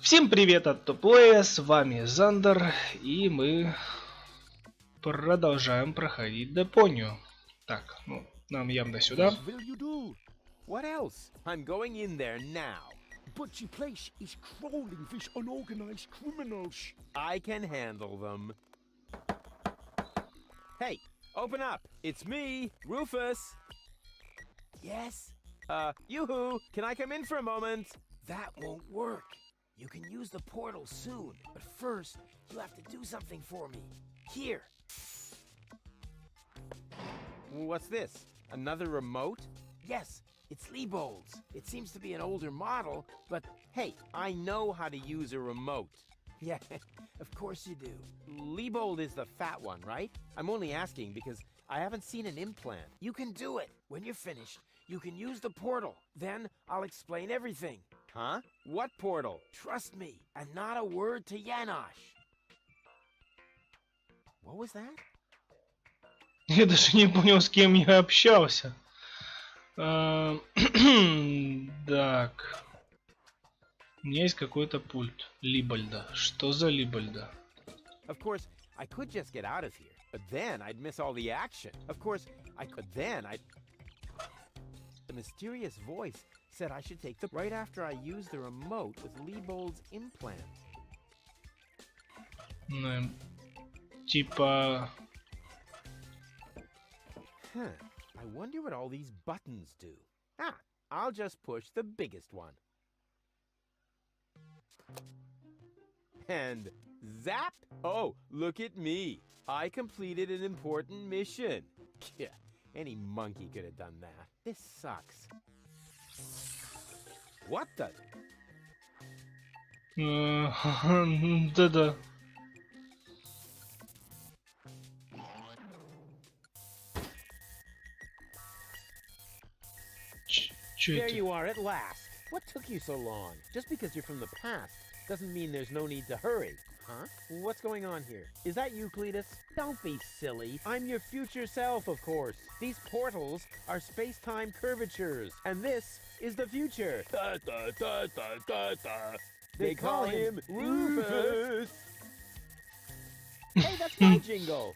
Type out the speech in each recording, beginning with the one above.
Всем привет от Топлея, с вами Зандер, и мы продолжаем проходить Депонию. Так, ну, нам явно сюда. What will you do? What else? I'm going in there now. But the place is crawling with unorganized criminals. I can handle them. Hey, open up. It's me, Rufus. Yes? Yoo-hoo, can I come in for a moment? That won't work. You can use the portal soon, but first, you have to do something for me. Here. What's this? Another remote? Yes, it's Liebold's. It seems to be an older model, but Hey, I know how to use a remote. yeah, of course you do. Liebold is the fat one, right? I'm only asking because I haven't seen an implant. You can do it. When you're finished, you can use the portal. Then I'll explain everything. Huh? What portal? Trust me, and not a word to Janosch. What was that? Я даже не понял, с кем я общался. Так. У меня есть какой-то пульт. Либольда. Что за Либольда? Of course, I could just get out of here, but then I'd miss all the action. Of course, I could then I. The mysterious voice said I should take the right after I use the remote with Liebold's implant. Ну, типа... Huh. I wonder what all these buttons do. Ah, I'll just push the biggest one. And zap! Oh, look at me. I completed an important mission. Yeah, any monkey could have done that. This sucks. What the? Да-да. Чё There это? you are at last. What took you so long? Just because you're from the past doesn't mean there's no need to hurry. Huh? What's going on here? Is that you, Cletus? Don't be silly. I'm your future self, of course. These portals are space-time curvatures, and this is the future. Da, da, da, da, da, da. They call him Rufus. Hey, that's my jingle.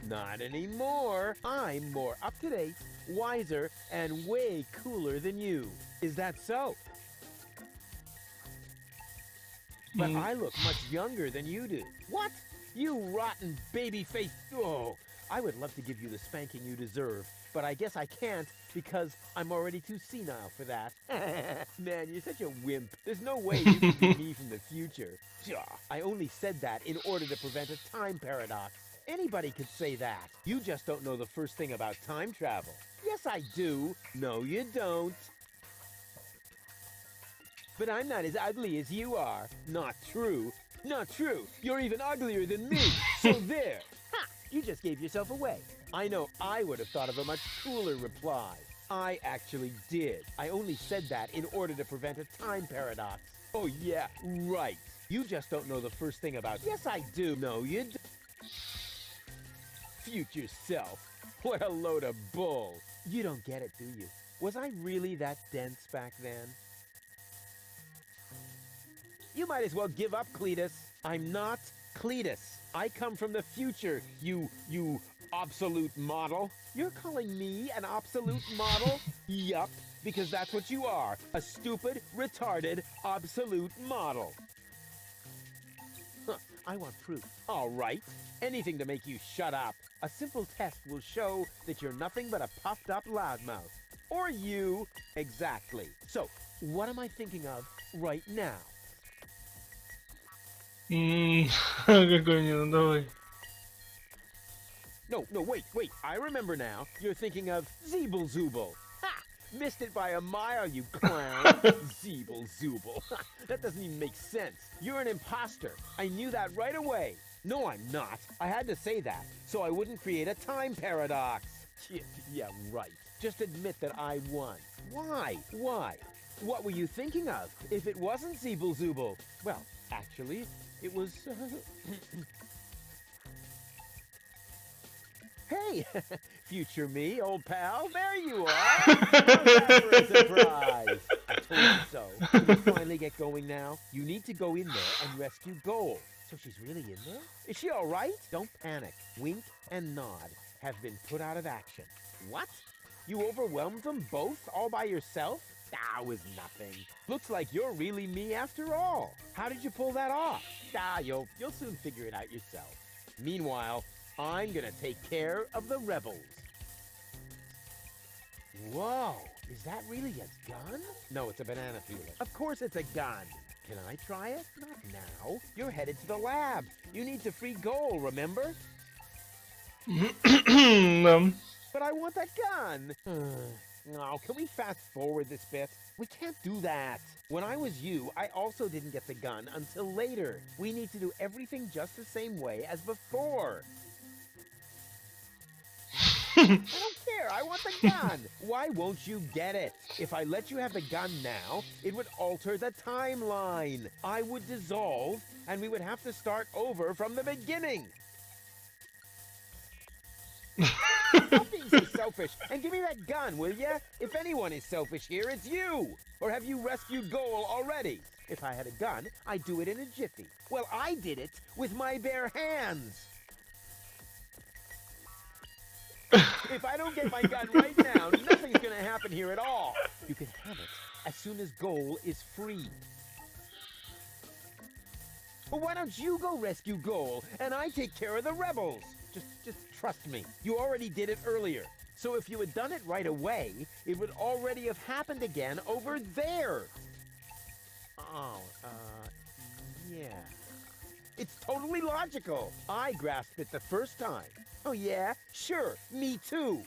Not anymore. I'm more up-to-date, wiser, and way cooler than you. Is that so? But I look much younger than you do. What? You rotten baby-faced... Oh, I would love to give you the spanking you deserve, but I guess I can't because I'm already too senile for that. Man, you're such a wimp. There's no way you can be me from the future. I only said that in order to prevent a time paradox. Anybody could say that. You just don't know the first thing about time travel. Yes, I do. No, you don't. But I'm not as ugly as you are. Not true. Not true. You're even uglier than me. So there. Ha! You just gave yourself away. I know I would have thought of a much cooler reply. I actually did. I only said that in order to prevent a time paradox. Oh yeah, right. You just don't know the first thing about... Yes, I do. No, you don't. Future self. What a load of bull. You don't get it, do you? Was I really that dense back then? You might as well give up, Cletus. I'm not Cletus. I come from the future, you obsolete model. You're calling me an obsolete model? Yup, because that's what you are. A stupid, retarded, obsolete model. Huh, I want proof. All right. Anything to make you shut up. A simple test will show that you're nothing but a puffed up loudmouth. Or you. Exactly. So, what am I thinking of right now? Какой мне, ну давай. No, wait. I remember now. You're thinking of Zeeble-Zooble. Ha! Missed it by a mile, you clown. Zeeble-Zooble. That doesn't even make sense. You're an imposter. I knew that right away. No, I'm not. I had to say that, so I wouldn't create a time paradox. Yeah, right. Just admit that I won. Why? What were you thinking of? If it wasn't Zeeble-Zooble? Well, actually, it was... Hey, future me, old pal, there you are. How's that for a surprise? I told you so. You finally get get going now? You need to go in there and rescue Goal. So she's really in there? Is she all right? Don't panic. Wink and Nod have been put out of action. What? You overwhelmed them both all by yourself? That was nothing. Looks like you're really me after all. How did you pull that off? You'll soon figure it out yourself. Meanwhile, I'm gonna take care of the rebels. Whoa, is that really a gun? No, it's a banana peeler. Of course it's a gun. Can I try it? Not now. You're headed to the lab. You need to free Goal, remember? But I want that gun. No, can we fast forward this bit? We can't do that. When I was you, I also didn't get the gun until later. We need to do everything just the same way as before. I don't care. I want the gun. Why won't you get it? If I let you have the gun now, it would alter the timeline. I would dissolve, and we would have to start over from the beginning. Stop being so selfish and give me that gun, will ya? If anyone is selfish here, it's you. Or have you rescued Goal already? If I had a gun, I'd do it in a jiffy. Well, I did it with my bare hands. If I don't get my gun right now, nothing's gonna happen here at all. You can have it as soon as Goal is free. Well, why don't you go rescue Goal and I take care of the rebels? Just trust me. You already did it earlier. So if you had done it right away, it would already have happened again over there. Yeah. It's totally logical. I grasped it the first time. Oh yeah? Sure, me too.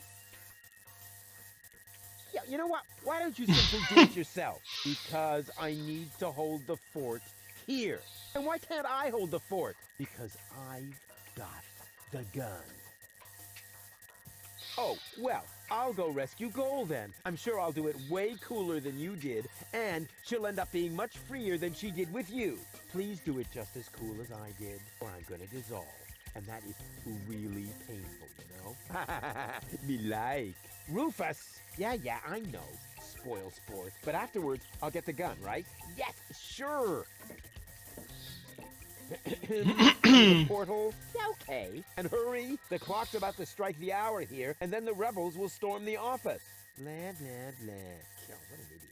Yeah, you know what? Why don't you simply do it yourself? Because I need to hold the fort here. And why can't I hold the fort? Because I've got the gun. Oh, well, I'll go rescue Goal then. I'm sure I'll do it way cooler than you did, and she'll end up being much freer than she did with you. Please do it just as cool as I did, or I'm gonna dissolve. And that is really painful, you know? Me like. Rufus! Yeah, I know. Spoil sport. But afterwards, I'll get the gun, right? Yes, sure! The portal? Okay. And hurry, the clock's about to strike the hour here, and then the rebels will storm the office. Blah, blah, blah. Oh, what an idiot.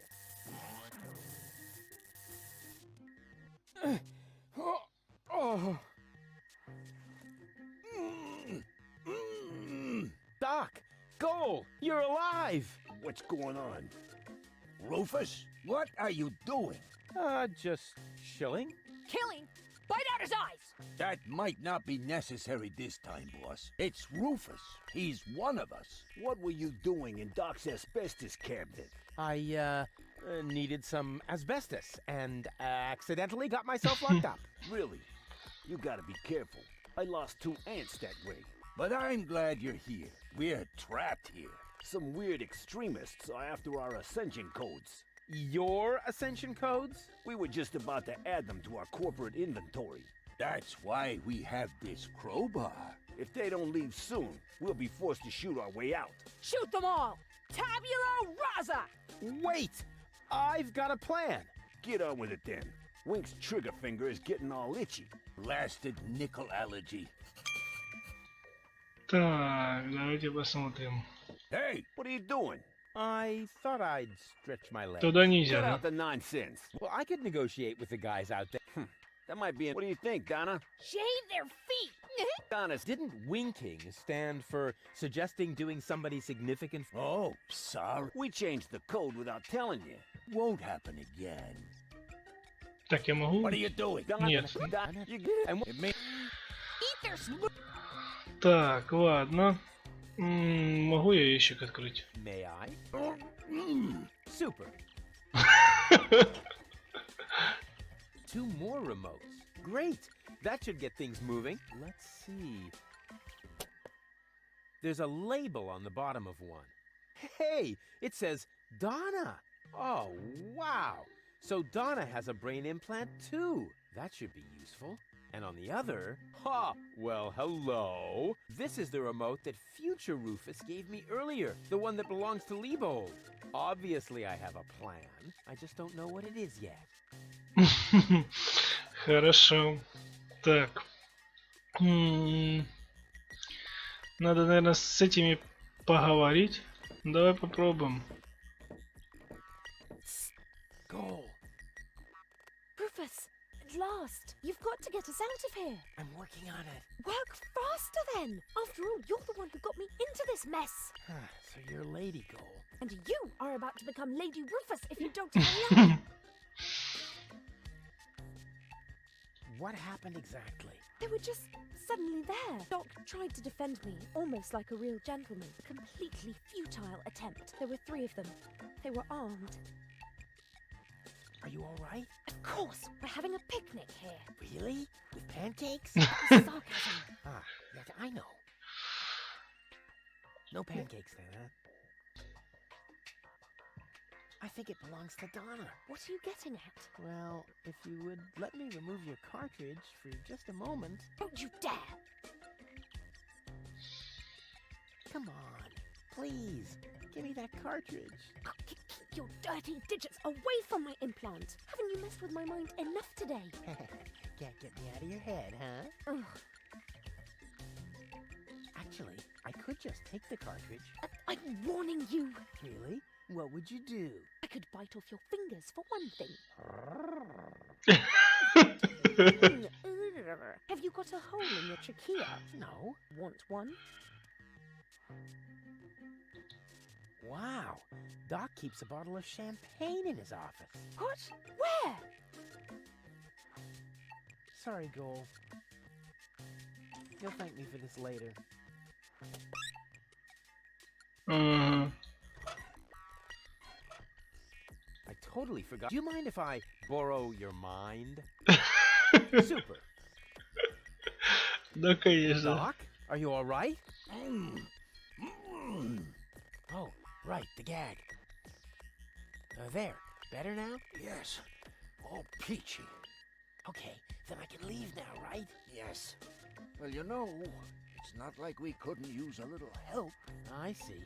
Doc! Goal! You're alive! What's going on? Rufus, what are you doing? Just chilling. Killing? Bite out his eyes! That might not be necessary this time, boss. It's Rufus. He's one of us. What were you doing in Doc's asbestos cabinet? I, needed some asbestos and accidentally got myself locked up. Really? You gotta be careful. I lost 2 ants that way. But I'm glad you're here. We're trapped here. Some weird extremists are after our ascension codes. Your ascension codes? We were just about to add them to our corporate inventory. That's why we have this crowbar. If they don't leave soon, we'll be forced to shoot our way out. Shoot them all! Tabula rasa! Wait! I've got a plan. Get on with it then. Wink's trigger finger is getting all itchy. Blasted nickel allergy. Так, давайте посмотрим. Hey, what are you doing? I thought I'd stretch my legs. Туда нельзя, Get да? out the nonsense. Well, I could negotiate with the guys out there. That might be it. What do you think, Donna? Shave their feet! Donna's... Didn't winking stand for suggesting doing somebody significant? Oh, sorry. We changed the code without telling you. Won't happen again. Так, я могу? What are you doing? Donna, Нет. Donna, you get And it? May... Eat their Так, ладно. Могу я ящик открыть? May I? Super. 2 more remotes. Great. That should get things moving. Let's see. There's a label on the bottom of one. Hey, it says Donna. Oh, wow. So Donna has a brain implant too. That should be useful. And on the other, well, hello. This is the remote that future Rufus gave me earlier, the one that belongs to Liebold. Obviously, I have a plan. I just don't know what it is yet. Хорошо. Так. Надо, наверное, с этими поговорить. Давай попробуем. Goal. Rufus, at last. You've got to get us out of here. I'm working on it. Work faster then. After all, you're the one who got me into this mess. So you're Lady Goal. And you are about to become Lady Rufus if you don't hurry up. What happened exactly? They were just suddenly there. Doc tried to defend me, almost like a real gentleman. A completely futile attempt. There were 3 of them. They were armed. Are you all right? Of course, we're having a picnic here. Really? With pancakes? Sarcasm. Yes, I know. No pancakes then, huh? I think it belongs to Donna. What are you getting at? Well, if you would let me remove your cartridge for just a moment. Don't you dare! Come on, please, give me that cartridge. Keep your dirty digits away from my implant. Haven't you messed with my mind enough today? Can't get me out of your head, huh? Ugh. Actually, I could just take the cartridge. I'm warning you. Really? What would you do? I could bite off your fingers for one thing. Have you got a hole in your trachea? No. Want one? Wow, Doc keeps a bottle of champagne in his office. What? Where? Sorry, Goal. You'll thank me for this later. I totally forgot. Do you mind if I borrow your mind? Super. Да, конечно. Doc, are you all right? Oh, right, the gag. There, better now? Yes, all peachy. Okay, then I can leave now, right? Yes. Well, you know, it's not like we couldn't use a little help. I see.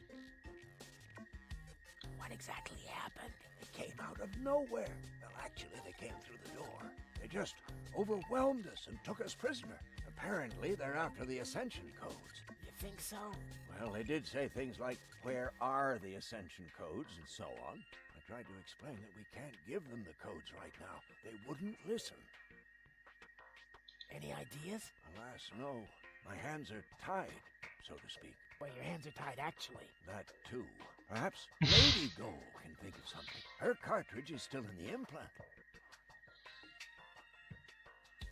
What exactly happened? They came out of nowhere. Well, actually, they came through the door. They just overwhelmed us and took us prisoner. Apparently, they're after the Ascension codes. You think so? Well, they did say things like, where are the Ascension codes, and so on. I tried to explain that we can't give them the codes right now. They wouldn't listen. Any ideas? Alas, no. My hands are tied, so to speak. Well, your hands are tied, actually. That, too. Perhaps Lady Goal can think of something. Her cartridge is still in the implant.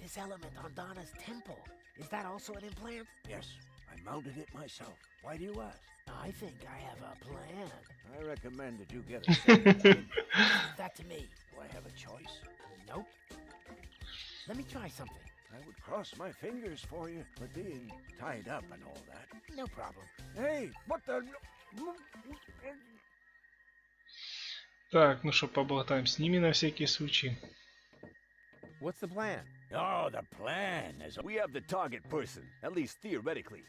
This element on Donna's temple, is that also an implant? Yes, I mounted it myself. Why do you ask? I think I have a plan. I recommend that you get a second opinion. Leave that to me. Do I have a choice? Nope. Let me try something. I would cross my fingers for you for being tied up and all that. No problem. Hey, what the... Так, ну что, поболтаем с ними на всякий случай. What's the plan? Oh, the plan is... We have the target person, at least theoretically.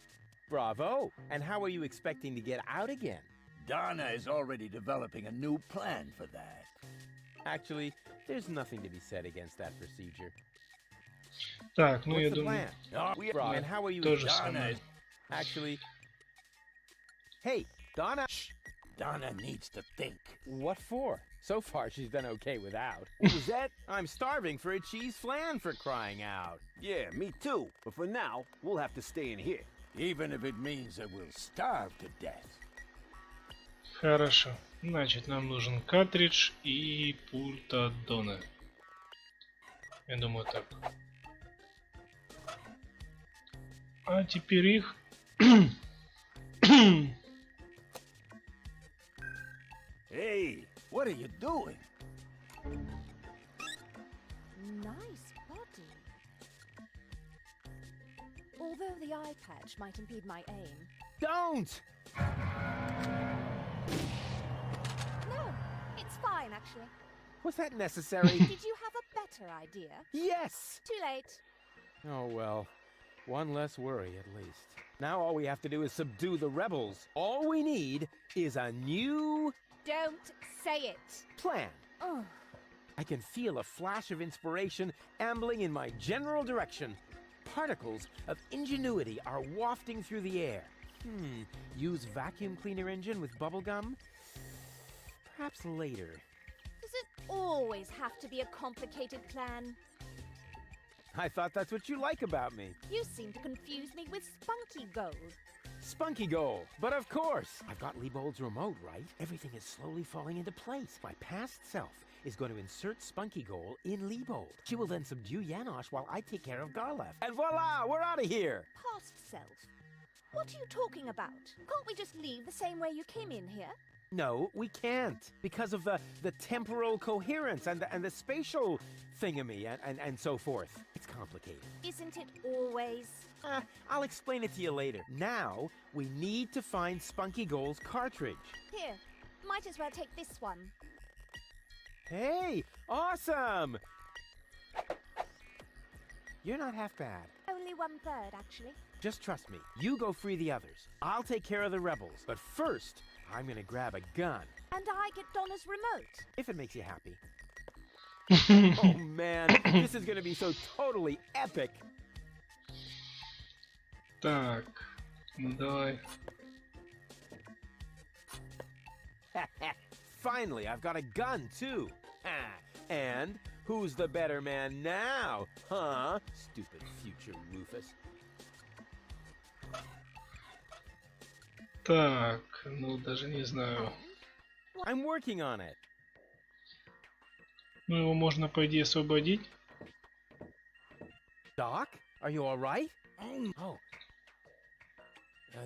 Bravo. And how are you expecting to get out again? Donna is already developing a new plan for that. Actually, there's nothing to be said against that procedure. Так, ну What's я the думаю, plan? Bravo. And how are you... то же Donna самое. is... Actually... Hey, Donna... Shh. Donna needs to think. What for? So far, she's done okay without. What was that? I'm starving for a cheese flan, for crying out. Yeah, me too. But for now, we'll have to stay in here. Even if it means that we'll starve to death. Хорошо. Значит, нам нужен картридж и пульт от Дона. Я думаю, так. А теперь их... Hey, what are you doing? Nice body. Although the eye patch might impede my aim. Don't! No, it's fine actually. Was that necessary? Did you have a better idea? Yes! Too late. Oh, well. One less worry, at least. Now all we have to do is subdue the rebels. All we need is a new Don't say it. plan. Oh, I can feel a flash of inspiration ambling in my general direction. Particles of ingenuity are wafting through the air. Use vacuum cleaner engine with bubblegum? Perhaps later. Does it always have to be a complicated plan? I thought that's what you like about me. You seem to confuse me with Spunky Gold. Spunky Goal. But of course, I've got Liebold's remote, right? Everything is slowly falling into place. My past self is going to insert Spunky Goal in Liebold. She will then subdue Janosch while I take care of Garlef. And voila, we're out of here! Past self? What are you talking about? Can't we just leave the same way you came in here? No, we can't. Because of the temporal coherence and the spatial thingamy and so forth. It's complicated. Isn't it always? I'll explain it to you later. Now, we need to find Spunky Goal's cartridge. Here, might as well take this one. Hey, awesome! You're not half bad. Only 1/3, actually. Just trust me. You go free the others. I'll take care of the rebels. But first, I'm gonna grab a gun. And I get Donna's remote. If it makes you happy. Oh man, this is gonna be so totally epic. Так, ну давай. Finally, I've got a gun too. And who's the better man now? Huh? Stupid future Rufus. Так, ну даже не знаю. I'm working on it. Ну его можно по идее освободить. Doc, are you all right? Oh.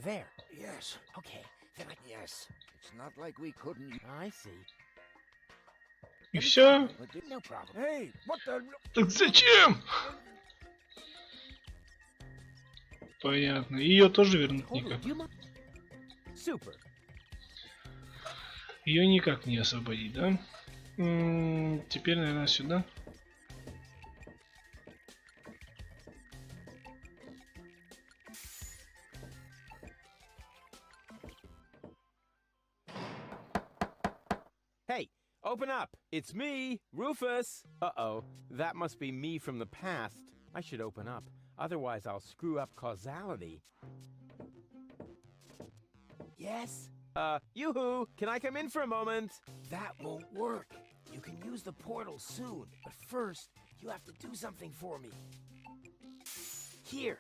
There. Yes. Okay. Then yes. It's not like we couldn't. I see. И все? No problem. Hey, what the? Так зачем? Понятно. Ее тоже вернуть никак. Super. Ее никак не освободить, да? Теперь, наверное, сюда. Hey, open up. It's me, Rufus. Uh-oh, that must be me from the past. I should open up. Otherwise, I'll screw up causality. Yes. Yoo-hoo, can I come in for a moment? That won't work. You can use the portal soon, but first, you have to do something for me. Here.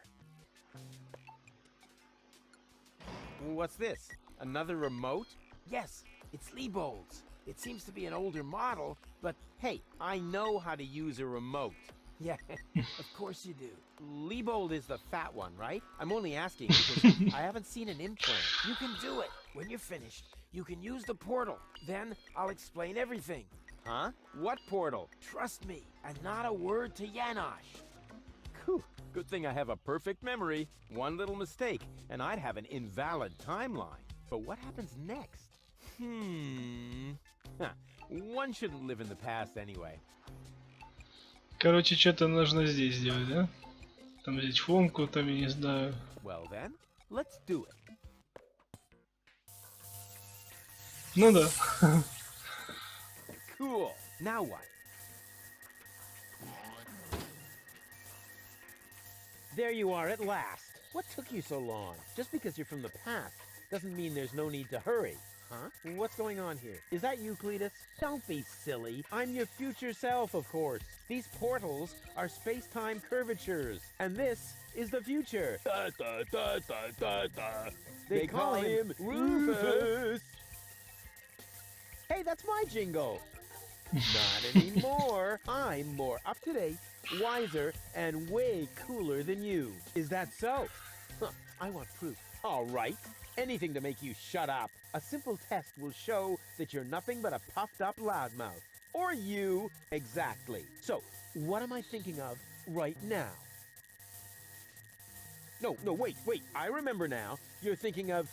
What's this? Another remote? Yes, it's Liebold's. It seems to be an older model, but Hey, I know how to use a remote. yeah, of course you do. Liebold is the fat one, right? I'm only asking because I haven't seen an implant. You can do it. When you're finished, you can use the portal. Then I'll explain everything. Huh? What portal? Trust me, and not a word to Janosch. Whew, good thing I have a perfect memory. One little mistake, and I'd have an invalid timeline. But what happens next? Huh. One shouldn't live in the past anyway. Короче, что-то нужно здесь сделать, да? Там взять фомку, там я не знаю. Well then, let's do it. Ну да. Cool. Now what? There you are at last. What took you so long? Just because you're from the past doesn't mean there's no need to hurry. Huh? What's going on here? Is that you, Cletus? Don't be silly. I'm your future self, of course. These portals are space-time curvatures, and this is the future. Da, da, da, da, da, da. They call him Rufus. Hey, that's my jingle. Not anymore. I'm more up-to-date, wiser, and way cooler than you. Is that so? Huh, I want proof. All right. Anything to make you shut up. A simple test will show that you're nothing but a puffed-up loudmouth. Or you. Exactly. So, what am I thinking of right now? No, wait. I remember now. You're thinking of...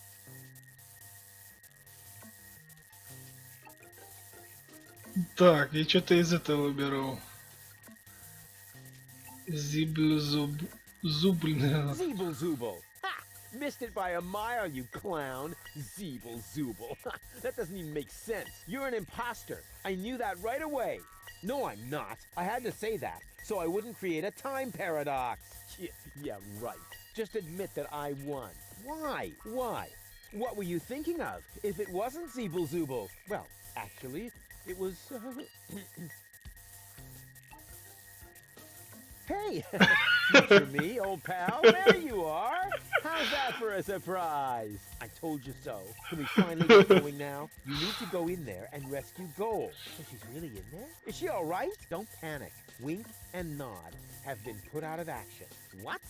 Так, я что-то из этого беру. Зиблзуб... Зубль, наверное. Zeeble Zooble. Ha! Missed it by a mile, you clown. Zeeble Zooble. That doesn't even make sense. You're an imposter. I knew that right away. No, I'm not. I had to say that, so I wouldn't create a time paradox. Yeah, right. Just admit that I won. Why? Why? What were you thinking of? If it wasn't Zeeble Zooble? Well, actually, it was... Hey! Mr. Me, old pal, there you are! How's that for a surprise? I told you so. Can we finally get going now? You need to go in there and rescue Goal. So she's really in there? Is she all right? Don't panic. Wink and Nod have been put out of action. What?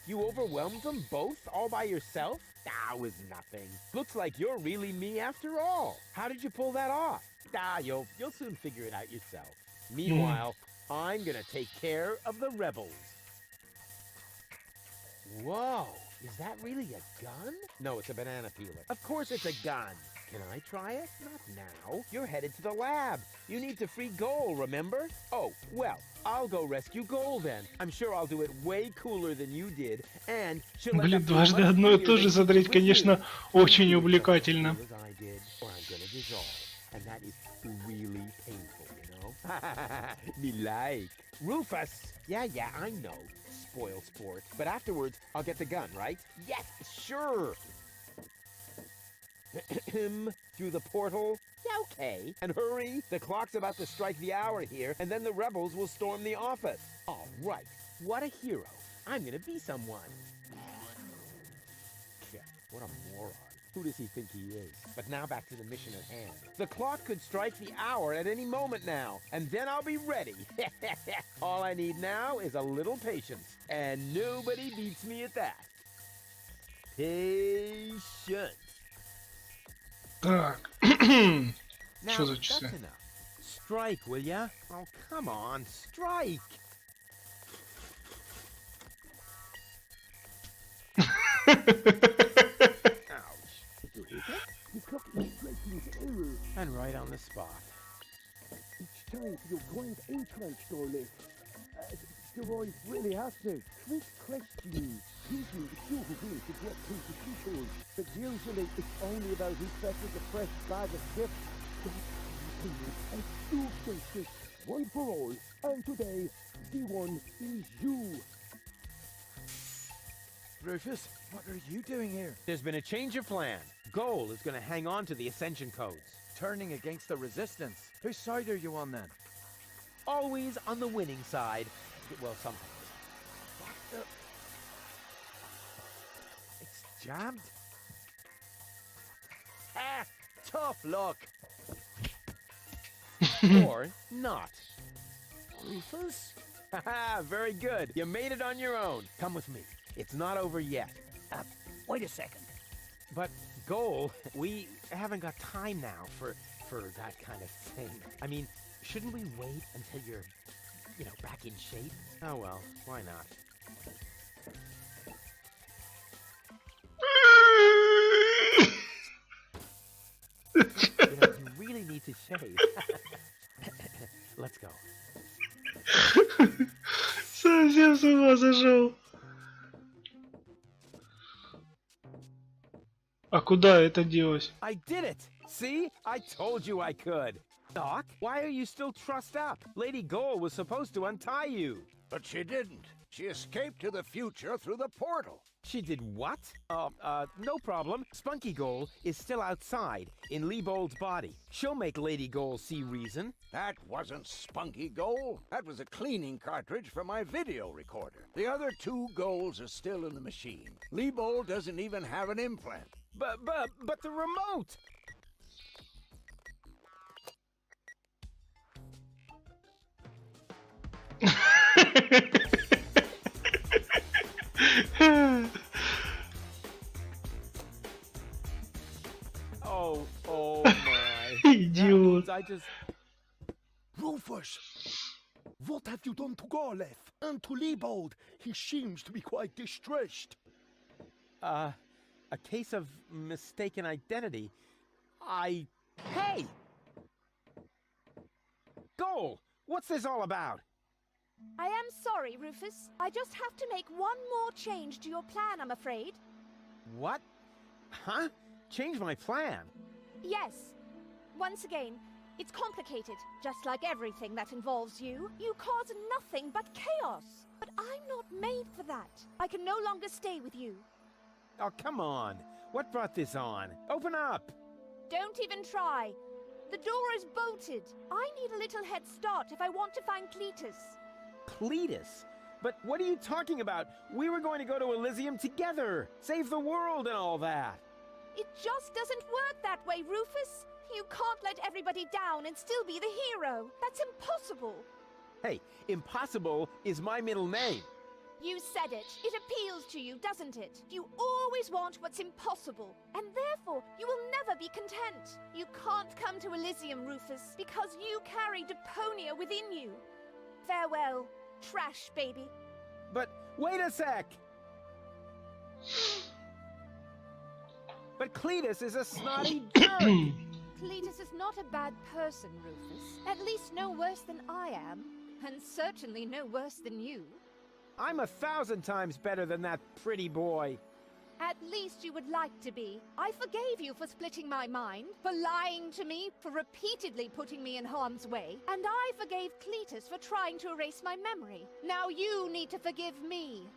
You overwhelmed them both all by yourself? That was nothing. Looks like you're really me after all. How did you pull that off? You'll soon figure it out yourself. Meanwhile, I'm gonna take care of the rebels. Whoa, is that really a gun? No, it's a banana peeler. Of course it's a gun. Can I try it? Not now. You're headed to the lab. You need to free Goal, remember? Oh, well, I'll go rescue Goal then. I'm sure I'll do it way cooler than you did, and she'll end Блин, up being дважды much одно и freer то же than смотреть, with конечно, you. очень Do it увлекательно. as I did, or I'm gonna dissolve. And that is really painful, you know? Me like. Rufus! Yeah, I know. Spoil sport. But afterwards, I'll get the gun, right? Yes, sure! Through the portal? Yeah, okay. And hurry! The clock's about to strike the hour here, and then the rebels will storm the office. All right. What a hero. I'm gonna be someone. Yeah, what a moron. Who does he think he is? But now back to the mission at hand. The clock could strike the hour at any moment now, and then I'll be ready. All I need now is a little patience, and nobody beats me at that. Patience. Так. Now, Что за that's часы? enough. Strike, will ya? Oh, come on, strike. The clock is striking the hour. And right on the spot. It's time for your grand entrance, Dorley. The boys really have to. Quick question. Usually it's super good to get through the people, but usually it's only about who fetches a fresh bag of chips. And super one for all. And today, the one is you. Rufus, what are you doing here? There's been a change of plan. Goal is going to hang on to the Ascension codes. Turning against the Resistance. Whose side are you on then? Always on the winning side. Well, sometimes. It's jammed. Ah, tough luck. Or not. Rufus? Haha, very good. You made it on your own. Come with me. It's not over yet. Wait a second. But, Goal, we haven't got time now for that kind of thing. I mean, shouldn't we wait until you're, back in shape? Oh well, why not? You really need to shave. Let's go. Совсем с ума сошел. А куда это делось? I did it! See? I told you I could. Doc, why are you still trussed up? Lady Goal was supposed to untie you. But she didn't. She escaped to the future through the portal. She did what? No problem. Spunky Goal is still outside in Leibold's body. She'll make Lady Goal see reason. That wasn't Spunky Goal. That was a cleaning cartridge for my video recorder. The other two goals are still in the machine. Leibold doesn't even have an implant. But the remote! Oh my. Идиот. I just... Rufus, what have you done to Garleth and to Leibold? He seems to be quite distressed. A case of mistaken identity. Hey! Goal! What's this all about? I am sorry, Rufus. I just have to make one more change to your plan, I'm afraid. What? Huh? Change my plan? Yes. Once again, It's complicated, just like everything that involves you. You cause nothing but chaos. But I'm not made for that. I can no longer stay with you. Oh, come on. What brought this on? Open up! Don't even try. The door is bolted. I need a little head start if I want to find Cletus. Cletus? But what are you talking about? We were going to go to Elysium together. Save the world and all that. It just doesn't work that way, Rufus. You can't let everybody down and still be the hero. That's impossible. Hey, impossible is my middle name. You said it. It appeals to you, doesn't it? You always want what's impossible, and therefore you will never be content. You can't come to Elysium, Rufus, because you carry Deponia within you. Farewell, trash baby. But wait a sec! But Cletus is a snotty jerk! Cletus is not a bad person, Rufus. At least no worse than I am, and certainly no worse than you. I'm 1,000 times better than that pretty boy. At least you would like to be. I forgave you for splitting my mind, for lying to me, for repeatedly putting me in harm's way, and I forgave Cletus for trying to erase my memory. Now you need to forgive me.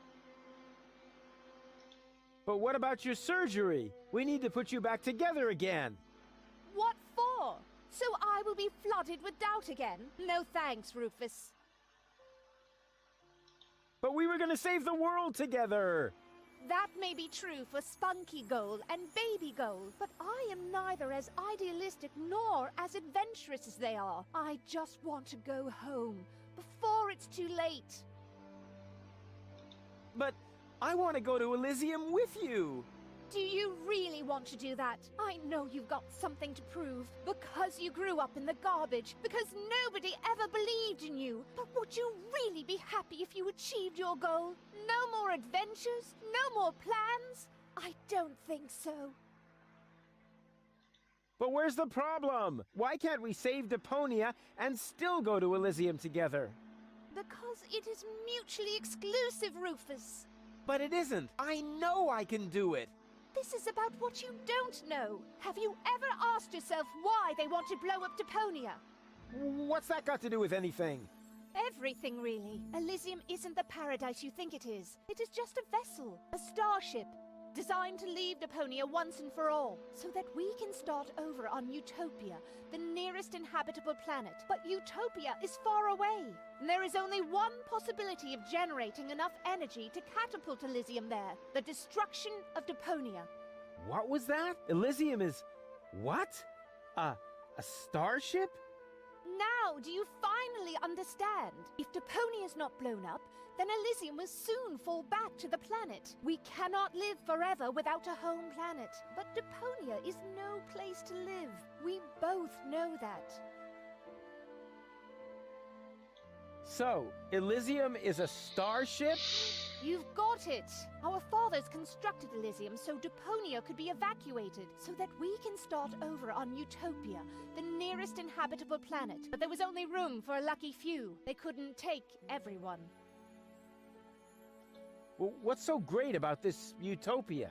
But what about your surgery? We need to put you back together again. What for? So I will be flooded with doubt again? No thanks, Rufus. But we were gonna save the world together! That may be true for Spunky Gold and Baby Gold, but I am neither as idealistic nor as adventurous as they are. I just want to go home before it's too late. But I want to go to Elysium with you! Do you really want to do that? I know you've got something to prove. Because you grew up in the garbage. Because nobody ever believed in you. But would you really be happy if you achieved your goal? No more adventures? No more plans? I don't think so. But where's the problem? Why can't we save Deponia and still go to Elysium together? Because it is mutually exclusive, Rufus. But it isn't. I know I can do it. This is about what you don't know. Have you ever asked yourself why they want to blow up Deponia? What's that got to do with anything? Everything, really. Elysium isn't the paradise you think it is. It is just a vessel, a starship, designed to leave Deponia once and for all, so that we can start over on Utopia, the nearest inhabitable planet. But Utopia is far away, and there is only one possibility of generating enough energy to catapult Elysium there, the destruction of Deponia. What was that? Elysium is... what? A starship? Now, do you finally understand? If Deponia is not blown up, then Elysium will soon fall back to the planet. We cannot live forever without a home planet. But Deponia is no place to live. We both know that. So, Elysium is a starship? You've got it! Our fathers constructed Elysium so Deponia could be evacuated, so that we can start over on Utopia, the nearest inhabitable planet. But there was only room for a lucky few. They couldn't take everyone. Well, what's so great about this Utopia?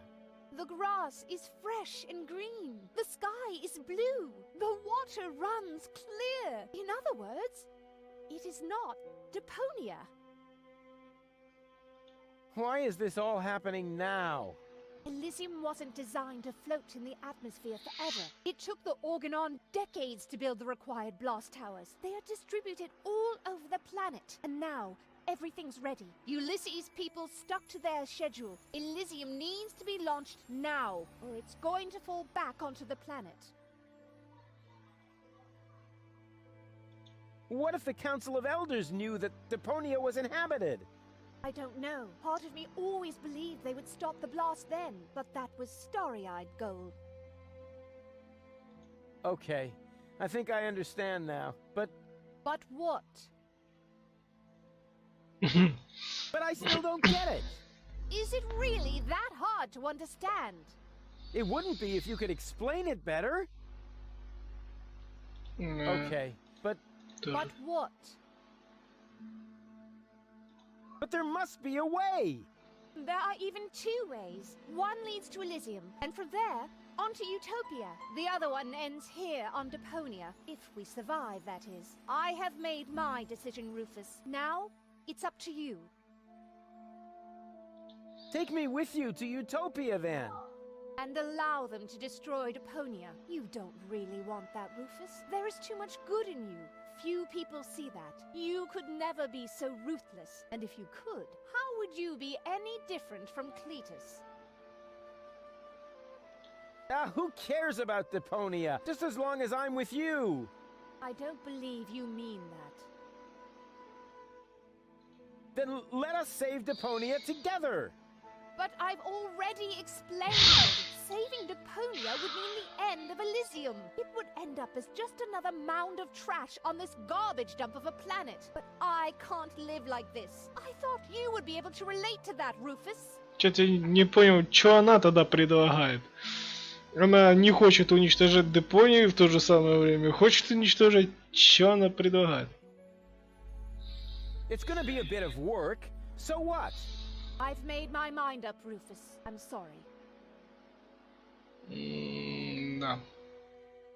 The grass is fresh and green. The sky is blue. The water runs clear. In other words, it is not Deponia. Why is this all happening now? Elysium wasn't designed to float in the atmosphere forever. It took the Organon decades to build the required blast towers. They are distributed all over the planet. And now, everything's ready. Ulysses' people stuck to their schedule. Elysium needs to be launched now, or it's going to fall back onto the planet. What if the Council of Elders knew that Deponia was inhabited? I don't know. Part of me always believed they would stop the blast then, but that was starry-eyed gold. Okay, I think I understand now, but But what? but I still don't get it! Is it really that hard to understand? It wouldn't be if you could explain it better. Okay, but But what? there must be a way! There are even two ways. One leads to Elysium, and from there, on to Utopia. The other one ends here on Deponia. If we survive, that is. I have made my decision, Rufus. Now, it's up to you. Take me with you to Utopia, then. And allow them to destroy Deponia. You don't really want that, Rufus. There is too much good in you. Few people see that. You could never be so ruthless. And if you could, how would you be any different from Cletus? Who cares about Deponia? Just as long as I'm with you. I don't believe you mean that. Then let us save Deponia together. But I've already explained. Saving Deponia would mean the end of Elysium. It would end up as just another mound of trash on this garbage dump of a planet. But I can't live like this. I thought you would be able to relate to that, Rufus. Чё-то не понял, что она тогда предлагает. Она не хочет уничтожать Депонию и в то же самое время хочет уничтожить. Что она предлагает? It's gonna be a bit of work. So what? I've made my mind up, Rufus. I'm sorry. Да.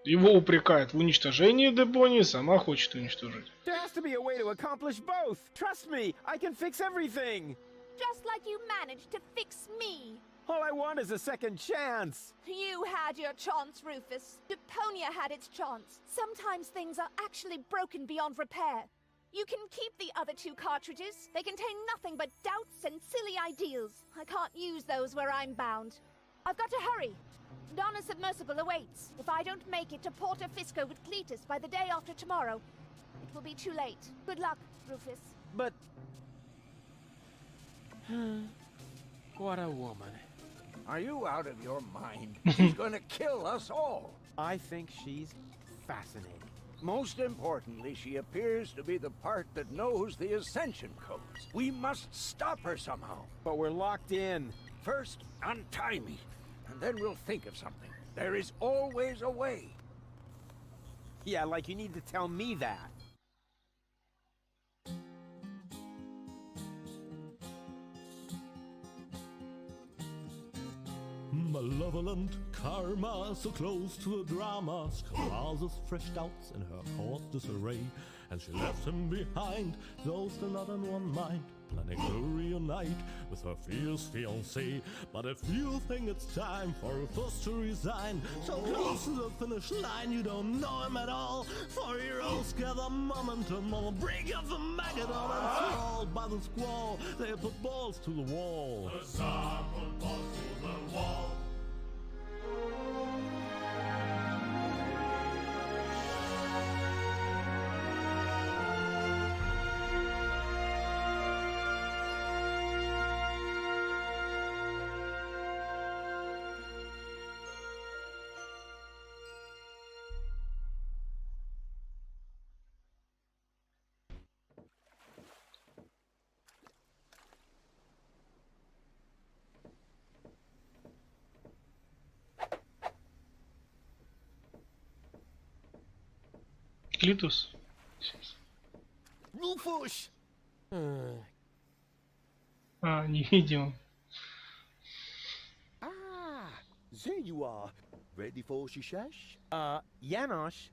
Его упрекают в уничтожении Депонии, сама хочет уничтожить. There has to be a way to accomplish both. Trust me, I can fix everything. Just like you managed to fix me. All I want is a second chance. You had your chance, Rufus. Deponia had its chance. Sometimes things are actually broken beyond repair. You can keep the other 2 cartridges. They contain nothing but doubts and silly ideals. I can't use those where I'm bound. I've got to hurry. Donna Submersible awaits. If I don't make it to Porto Fisco with Cletus by the day after tomorrow, it will be too late. Good luck, Rufus. But... what a woman. Are you out of your mind? She's gonna kill us all. I think she's fascinating. Most importantly, she appears to be the part that knows the Ascension codes. We must stop her somehow. But we're locked in. First, untie me, and then we'll think of something. There is always a way. Yeah, like you need to tell me that. Malevolent karma, so close to a drama, causes fresh doubts in her course disarray, and she left him behind, though still not in one mind, planning to reunite with her fierce fiancé. But if you think it's time for Rufus to resign, so close to the finish line you don't know him at all, for heroes gather momentum on the brink of the Magadon, and swallowed by the squall, they put balls to the wall. The Tsar put balls to the wall. Клитус? Rufus! Не видел. Ah, there you are. Ready for shishash? Janosch,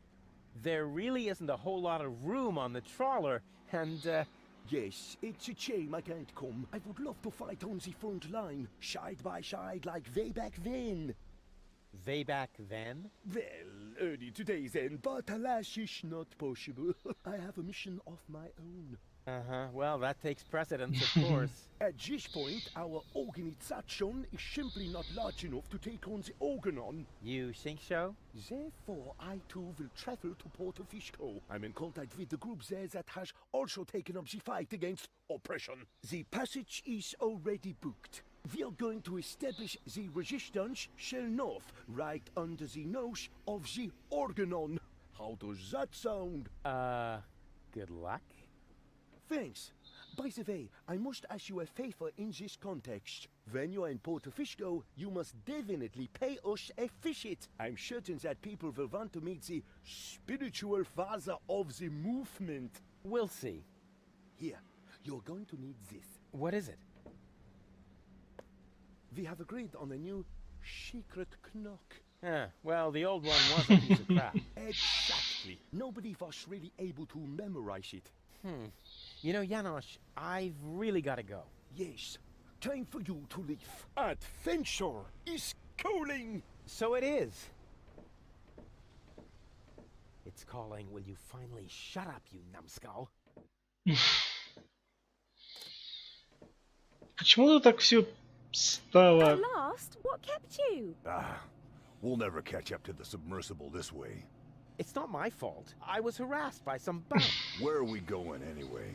there really isn't a whole lot of room on the trawler, and, Yes, it's a shame I can't come. I would love to fight on the front line, side by side like way back then. way back then? Well, early today then, but alas, it's not possible. I have a mission of my own. Uh-huh, well, that takes precedence, of course. At this point, our organization is simply not large enough to take on the Organon. You think so? Therefore, I too will travel to Porto Fisco. I'm in contact with the group there that has also taken up the fight against oppression. The passage is already booked. We are going to establish the resistance shell north, right under the nose of the Organon. How does that sound? Good luck. Thanks. By the way, I must ask you a favor in this context. When you are in Porto Fisco, you must definitely pay us a visit. I'm certain that people will want to meet the spiritual father of the movement. We'll see. Here, you're going to need this. What is it? We have agreed on a new secret knock. Well, the old one was a piece of crap. Exactly. Nobody was really able to memorize it. You know, Janosch, I've really got to go. Yes. Time for you to leave. Adventure is calling. So it is. It's calling, will you finally shut up, you numbskull? Почему тут так все стало? At last, what kept you? We'll never catch up to the submersible this way. It's not my fault. I was harassed by some bug. Where are we going anyway?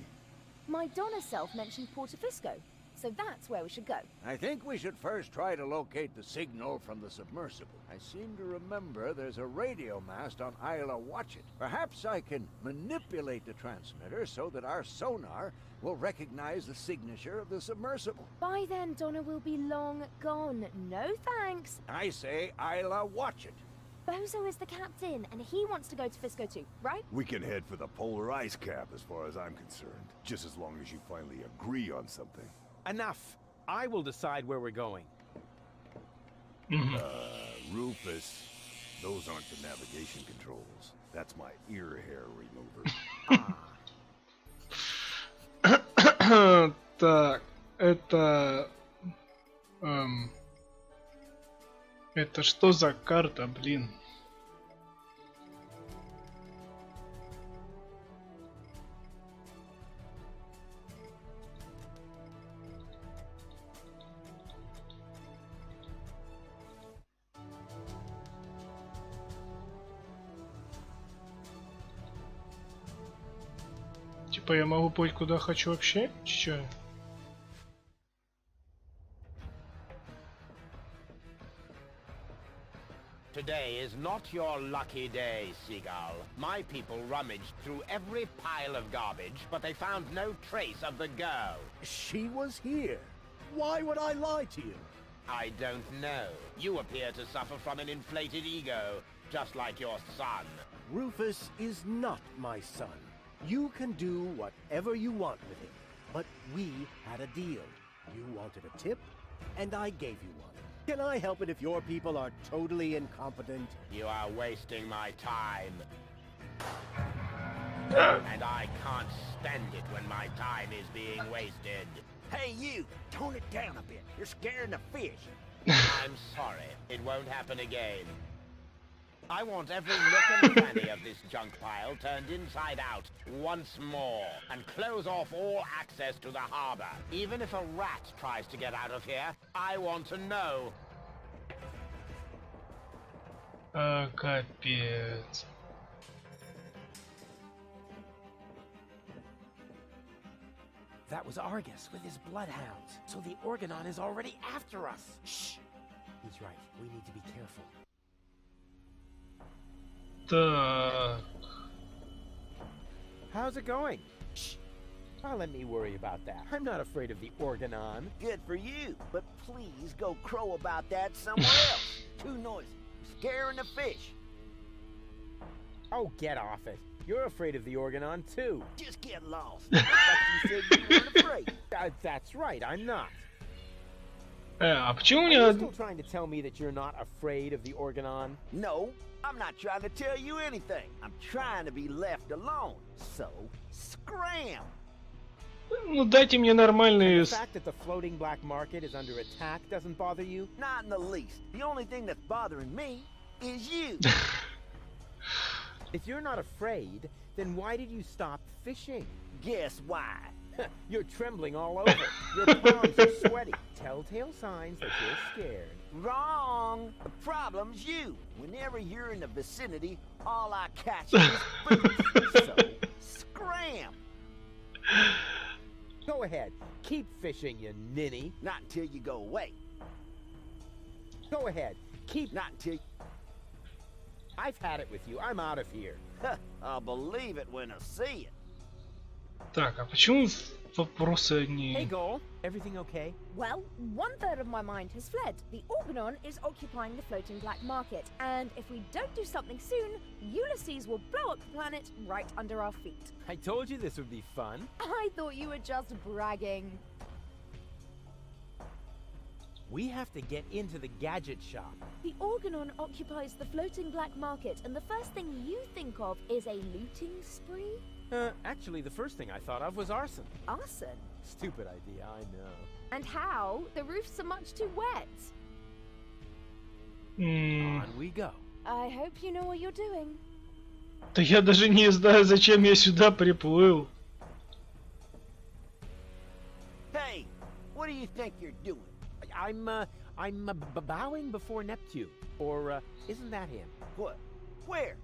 My Donna self mentioned Portofisco, so that's where we should go. I think we should first try to locate the signal from the submersible. I seem to remember there's a radio mast on Isla Watchet. Perhaps I can manipulate the transmitter so that our sonar will recognize the signature of the submersible. By then, Donna will be long gone. No thanks. I say Isla Watchet. Bozo is the captain, and he wants to go to Fisco too, right? We can head for the polar ice cap as far as I'm concerned. Just as long as you finally agree on something. Enough. I will decide where we're going. Rufus, those aren't the navigation controls. That's my ear hair remover. Так, это... Это что за карта, блин? Типа я могу пойти куда хочу вообще? Чё? Today is not your lucky day, Seagull. My people rummaged through every pile of garbage, but they found no trace of the girl. She was here. Why would I lie to you? I don't know. You appear to suffer from an inflated ego, just like your son. Rufus is not my son. You can do whatever you want with him. But we had a deal. You wanted a tip, and I gave you one. Can I help it if your people are totally incompetent? You are wasting my time. And I can't stand it when my time is being wasted. Hey, you! Tone it down a bit. You're scaring the fish. I'm sorry. It won't happen again. I want every nook and cranny of this junk pile turned inside out once more, and close off all access to the harbor. Even if a rat tries to get out of here, I want to know. Капец. That was Argus with his bloodhounds. So the Organon is already after us. Shh! He's right. We need to be careful. Так. How's it going? Shh. Well, let me worry about that. I'm not afraid of the Organon. Good for you, but please go crow about that somewhere else. Too noisy. Scaring the fish. Oh, get off it. You're afraid of the Organon, too. Just get lost. I thought you said you weren't afraid. That's right, I'm not. А почему у Are меня... you still trying to tell me that you're not afraid of the Organon? No, I'm not trying to tell you anything. I'm trying to be left alone. So, scram! Ну дайте мне нормальные... The fact that the floating black market is under attack doesn't bother you? Not in the least. The only thing that's bothering me is you. If you're not afraid, then why did you stop fishing? Guess why? You're trembling all over. Your palms are sweaty. Telltale signs that you're scared. Wrong. The problem's you. Whenever you're in the vicinity, all I catch is boots. So, scram! Go ahead. Keep fishing, you ninny. Not until you go away. Go ahead. Keep... Not until... I've had it with you. I'm out of here. I'll believe it when I see it. Так, а почему вопросы Hey, не... Goal. Everything okay? Well, 1/3 of my mind has fled. The Organon is occupying the floating black market, and if we don't do something soon, Ulysses will blow up the planet right under our feet. I told you this would be fun. I thought you were just bragging. We have to get into the gadget shop. The Organon occupies the floating black market, and the first thing you think of is a looting spree? Actually, the first thing I thought of was arson. Arson? Stupid idea, I know. And how? The roofs are much too wet. On we go. I hope you know what you're doing. Да я даже не знаю, зачем я сюда приплыл. Hey, what do you think you're doing? I'm bowing before Neptune. Or, isn't that him? What? Where?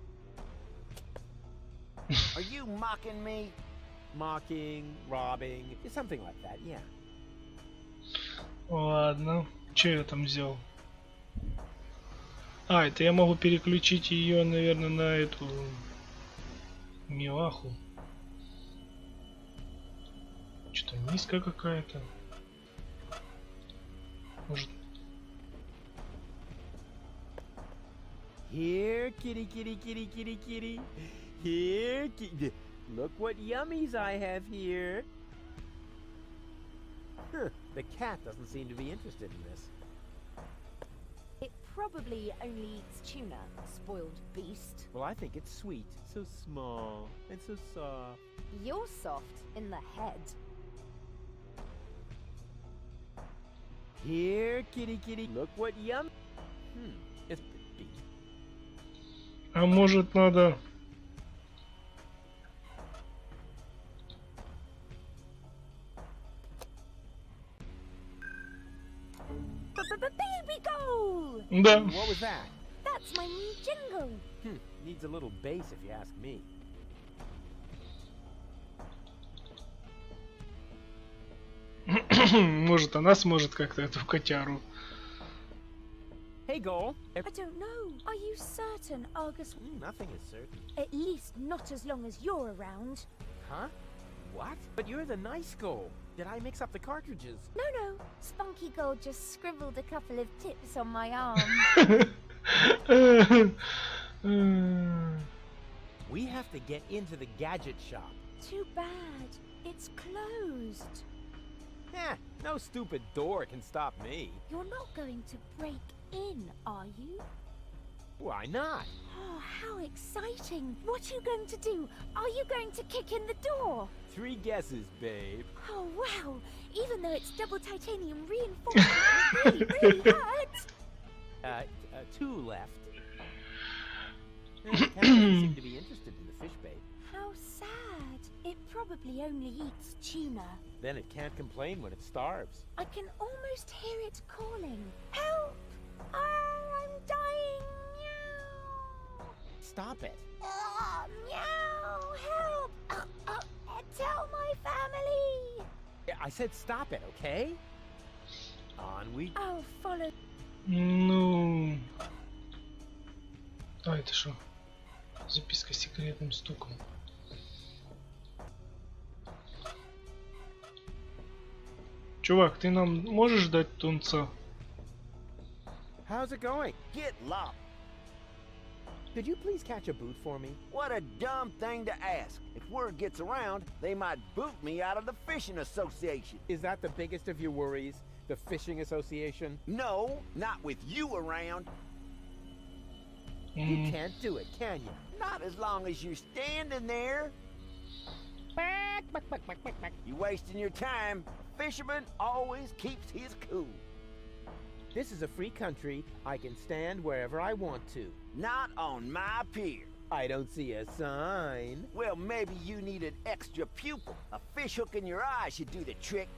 Are you mocking me? Mocking, robbing, something like that, yeah. Ладно, что я там взял? А, это я могу переключить ее, наверное, на эту милаху. Что-то низкая какая-то. Может... Here, kitty, kitty, kitty, kitty, kitty. Here, kitty. Look what yummies I have here. Huh, the cat doesn't seem to be interested in this. It probably only eats tuna, spoiled beast. Well, I think it's sweet, so small, and so soft. You're soft in the head. Here, kitty, kitty. Look what yum. It's pretty. А может надо... Baby goal! Да. What was that? That's my new jingle. Needs a little bass if you ask me. Может она сможет как-то эту котяру. Hey, Goal. I don't know. Are you certain, Argus? Nothing is certain. At least not as long as you're around. Huh? What? But you're the nice Goal. Did I mix up the cartridges? No. Spunky Gold just scribbled a couple of tips on my arm. We have to get into the gadget shop. Too bad. It's closed. No stupid door can stop me. You're not going to break in, are you? Why not? Oh, how exciting. What are you going to do? Are you going to kick in the door? 3 guesses, babe. Oh, wow. Even though it's double titanium reinforced, it really hurt. 2 left. Cat doesn't seem to be interested in the fish bait. How sad. It probably only eats tuna. Then it can't complain when it starves. I can almost hear it calling. Help! Oh, I'm dying. Meow. Stop it. Oh, meow. Help! Tell my family. I said stop it, okay? On we... Oh, follow. Ну... А, это что? Записка с секретным стуком. Чувак, ты нам можешь дать тунца? How's it going? Get lost. Could you please catch a boot for me? What a dumb thing to ask. If word gets around, they might boot me out of the fishing association. Is that the biggest of your worries? The fishing association? No, not with you around. You can't do it, can you? Not as long as you're standing there. You're wasting your time. A fisherman always keeps his cool. This is a free country. I can stand wherever I want to. Not on my pier. I don't see a sign. Well, maybe you need an extra pupil. A fish hook in your eye should do the trick.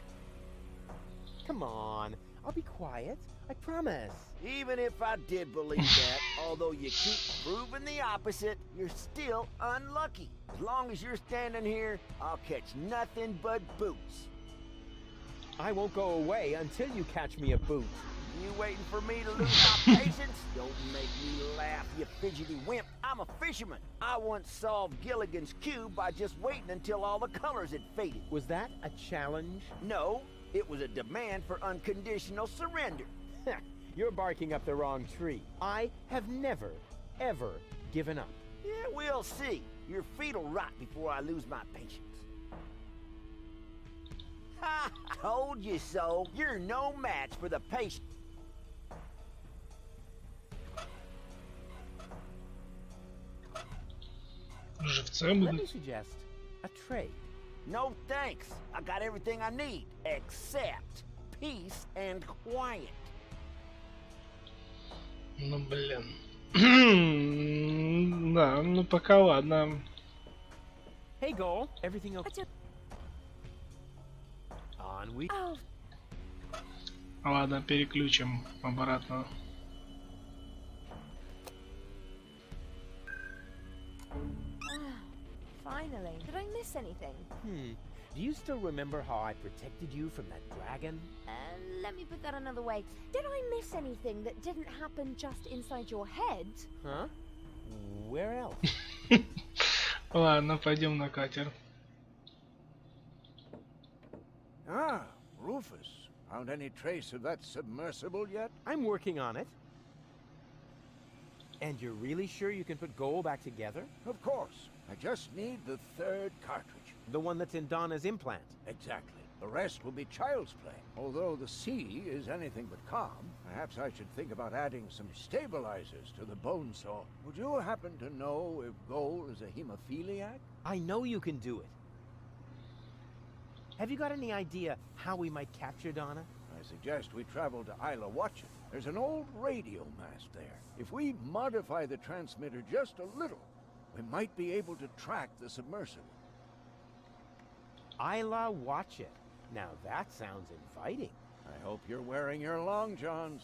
Come on. I'll be quiet. I promise. Even if I did believe that, although you keep proving the opposite, you're still unlucky. As long as you're standing here, I'll catch nothing but boots. I won't go away until you catch me a boot. You waiting for me to lose my patience? Don't make me laugh, you fidgety wimp. I'm a fisherman. I once solved Gilligan's Cube by just waiting until all the colors had faded. Was that a challenge? No, it was a demand for unconditional surrender. You're barking up the wrong tree. I have never, ever given up. Yeah, we'll see. Your feet'll rot before I lose my patience. Ha! Told you so. You're no match for the patient. Це Let буде. me suggest a trade. No thanks. I got everything I need, except peace and quiet. Ну, блин. Да, ну пока ладно. Hey, Goal, everything okay? On we. Oh, Ладно, переключим обратно. Finally. Did I miss anything? Do you still remember how I protected you from that dragon? let me put that another way. Did I miss anything that didn't happen just inside your head? Huh? Where else? Ладно, пойдем на катер. Ah, Rufus. Found any trace of that submersible yet? I'm working on it. And you're really sure you can put Goal back together? Of course. I just need the third cartridge. The one that's in Donna's implant. Exactly. The rest will be child's play. Although the sea is anything but calm, perhaps I should think about adding some stabilizers to the bone saw. Would you happen to know if Goal is a hemophiliac? I know you can do it. Have you got any idea how we might capture Donna? I suggest we travel to Isla Watchet. There's an old radio mast there. If we modify the transmitter just a little, we might be able to track the submersible. Isla Watchet. Now that sounds inviting. I hope you're wearing your long johns.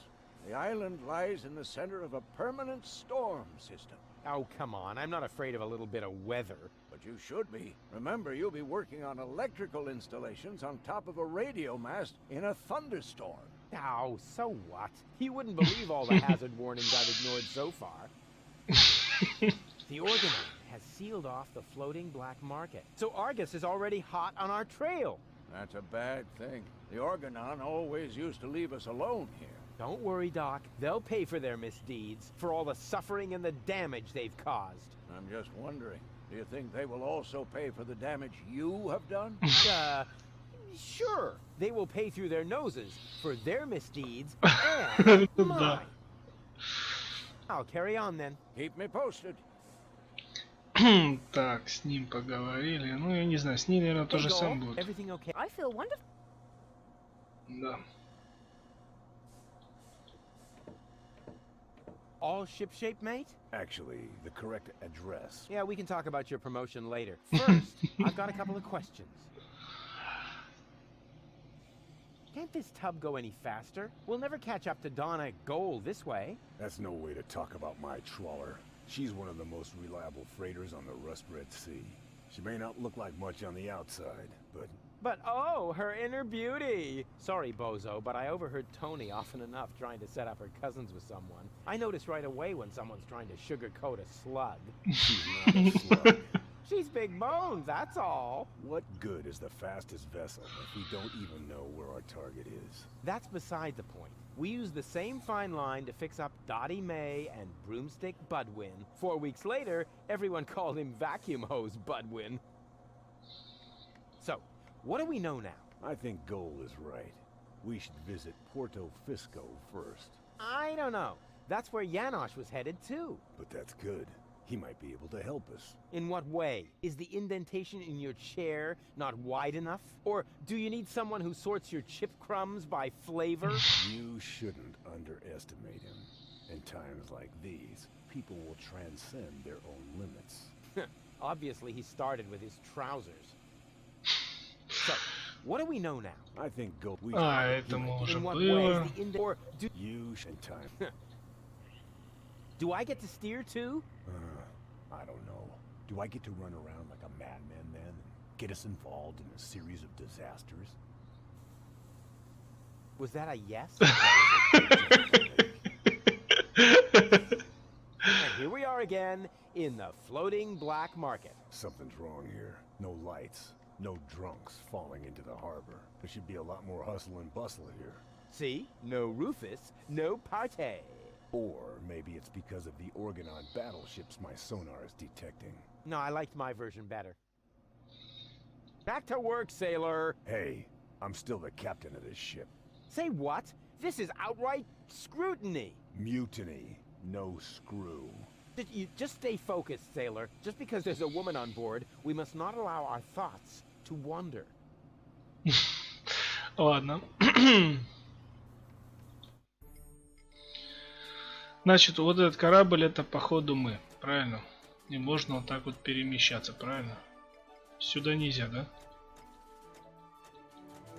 The island lies in the center of a permanent storm system. Oh, come on. I'm not afraid of a little bit of weather. But you should be. Remember, you'll be working on electrical installations on top of a radio mast in a thunderstorm. Oh, so what? You wouldn't believe all the hazard warnings I've ignored so far. The Organon has sealed off the floating black market, so Argus is already hot on our trail. That's a bad thing. The Organon always used to leave us alone here. Don't worry, Doc. They'll pay for their misdeeds, for all the suffering and the damage they've caused. I'm just wondering, do you think they will also pay for the damage you have done? Sure. They will pay through their noses for their misdeeds and mine. I'll carry on then. Keep me posted. Так, с ним поговорили. Ну, я не знаю, с ней, наверное, то же самое будет. Everything okay? I feel wonderful. Да. All shipshape, mate? Actually, the correct address. Yeah, we can talk about your promotion later. First, I've got a couple of questions. Can't this tub go any faster? We'll never catch up to Donna Goal this way. That's no way to talk about my trawler. She's one of the most reliable freighters on the Rust-Red Sea. She may not look like much on the outside, but... But oh, her inner beauty! Sorry, Bozo, but I overheard Tony often enough trying to set up her cousins with someone. I notice right away when someone's trying to sugarcoat a slug. she's not a slug. She's big boned, that's all. What good is the fastest vessel if we don't even know where our target is? That's beside the point. We use the same fine line to fix up Dottie May and Broomstick Budwin. 4 weeks later, everyone called him Vacuum Hose Budwin. So, what do we know now? I think Goal is right. We should visit Porto Fisco first. I don't know. That's where Janosch was headed too. But that's good. He might be able to help us. In what way? Is the indentation in your chair not wide enough? Or do you need someone who sorts your chip crumbs by flavor? You shouldn't underestimate him. In times like these, people will transcend their own limits. Obviously, he started with his trousers. So, what do we know now? I think Goal... Это мы уже In what way было. is the or do You should time. Do I get to steer too? I don't know. Do I get to run around like a madman then? And get us involved in a series of disasters? Was that a yes? And here we are again in the floating black market. Something's wrong here. No lights. No drunks falling into the harbor. There should be a lot more hustle and bustle here. See? No Rufus, no party. Or maybe it's because of the Organon battleships my sonar is detecting. No, I liked my version better. Back to work, sailor. Hey, I'm still the captain of this ship. Say what? This is outright scrutiny. Mutiny. No screw. Just stay focused, sailor. Just because there's a woman on board, we must not allow our thoughts to wander. Ладно. Значит, вот этот корабль это походу мы, правильно? И можно вот так вот перемещаться, правильно? Сюда нельзя, да?